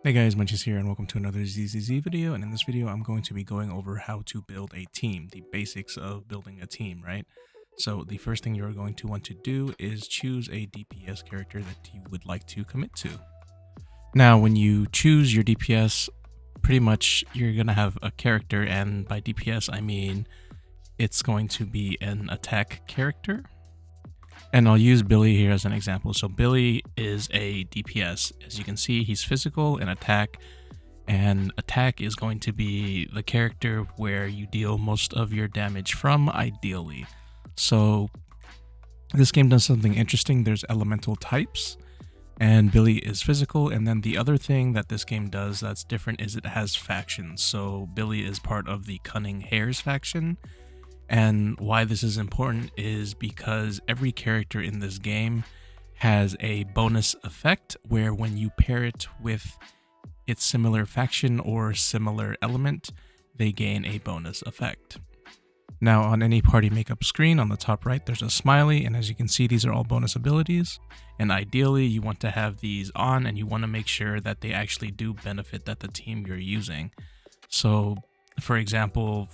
Hey guys, Muncheez here and welcome to another ZZZ video, and in this video I'm going to be going over how to build a team, the basics of building a team, right? So the first thing you're going to want to do is choose a DPS character that you would like to commit to. Now when you choose your DPS, pretty much you're going to have a character, and by DPS I mean it's going to be an attack character. And I'll use Billy here as an example. So Billy is a DPS. As you can see, he's physical and attack is going to be the character where you deal most of your damage from, ideally. So this game does something interesting. There's elemental types, and Billy is physical. And then the other thing that this game does that's different is it has factions. So Billy is part of the Cunning Hares faction. And why this is important is because every character in this game has a bonus effect where when you pair it with its similar faction or similar element, they gain a bonus effect. Now on any party makeup screen on the top right, there's a smiley, and as you can see, these are all bonus abilities. And ideally you want to have these on, and you want to make sure that they actually do benefit the team you're using. So for example,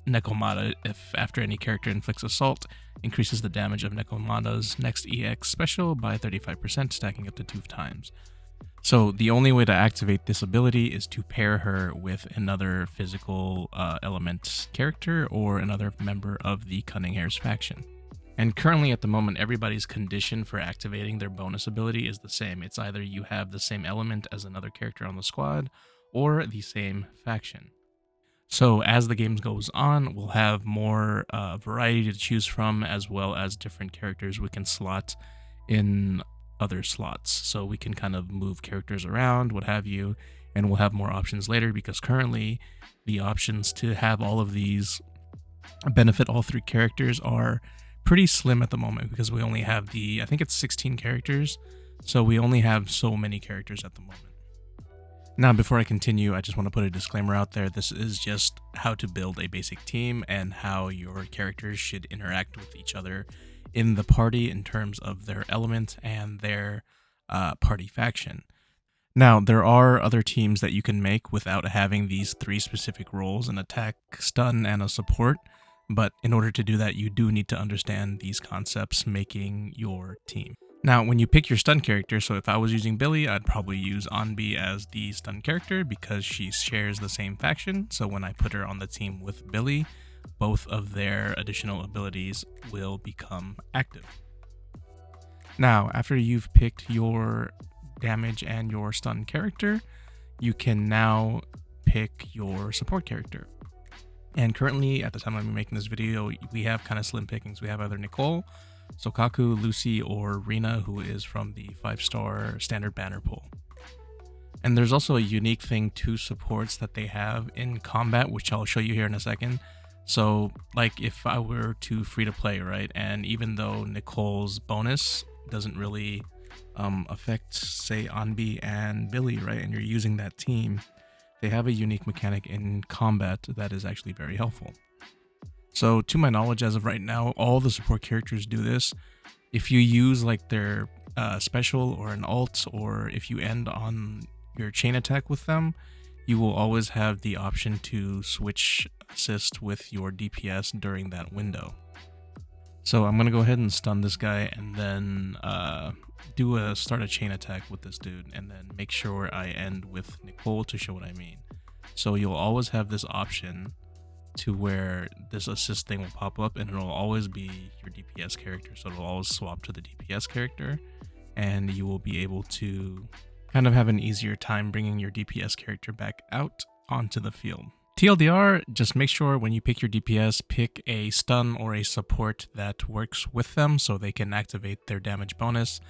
Nekomata, if after any character inflicts assault, increases the damage of Nekomata's next EX special by 35%, stacking up to 2 times. So the only way to activate this ability is to pair her with another physical element character or another member of the Cunning Hares faction. And currently at the moment, everybody's condition for activating their bonus ability is the same. It's either you have the same element as another character on the squad or the same faction. So as the game goes on, we'll have more variety to choose from, as well as different characters we can slot in other slots. So we can kind of move characters around, what have you, and we'll have more options later, because currently the options to have all of these benefit all 3 characters are pretty slim at the moment, because we only have I think it's 16 characters. So we only have so many characters at the moment. Now, before I continue, I just want to put a disclaimer out there. This is just how to build a basic team and how your characters should interact with each other in the party in terms of their element and their party faction. Now, there are other teams that you can make without having these 3 specific roles, an attack, stun, and a support. But in order to do that, you do need to understand these concepts making your team. Now, when you pick your stun character, so if I was using Billy, I'd probably use Anbi as the stun character because she shares the same faction. So when I put her on the team with Billy, both of their additional abilities will become active. Now, after you've picked your damage and your stun character, you can now pick your support character. And currently, at the time I'm making this video, we have kind of slim pickings. We have either Nicole, Sokaku, Lucy, or Rina, who is from the 5-star standard banner pool. And there's also a unique thing to supports that they have in combat, which I'll show you here in a second. So like if I were to free to play, right, and even though Nicole's bonus doesn't really affect, say, Anbi and Billy, right, and you're using that team, they have a unique mechanic in combat that is actually very helpful. So to my knowledge, as of right now, all the support characters do this. If you use like their special or an ult, or if you end on your chain attack with them, you will always have the option to switch assist with your DPS during that window. So I'm going to go ahead and stun this guy and then start a chain attack with this dude, and then make sure I end with Nicole to show what I mean. So you'll always have this option to where this assist thing will pop up, and it'll always be your DPS character. So it'll always swap to the DPS character, and you will be able to kind of have an easier time bringing your DPS character back out onto the field. TLDR, just make sure when you pick your DPS, pick a stun or a support that works with them so they can activate their damage bonus.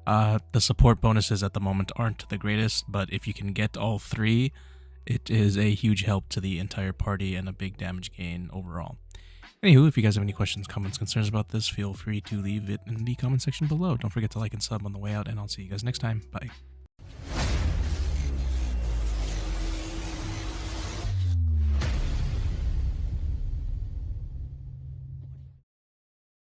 The support bonuses at the moment aren't the greatest, but if you can get all 3, it is a huge help to the entire party and a big damage gain overall. Anywho, if you guys have any questions, comments, concerns about this, feel free to leave it in the comment section below. Don't forget to like and sub on the way out, and I'll see you guys next time. Bye.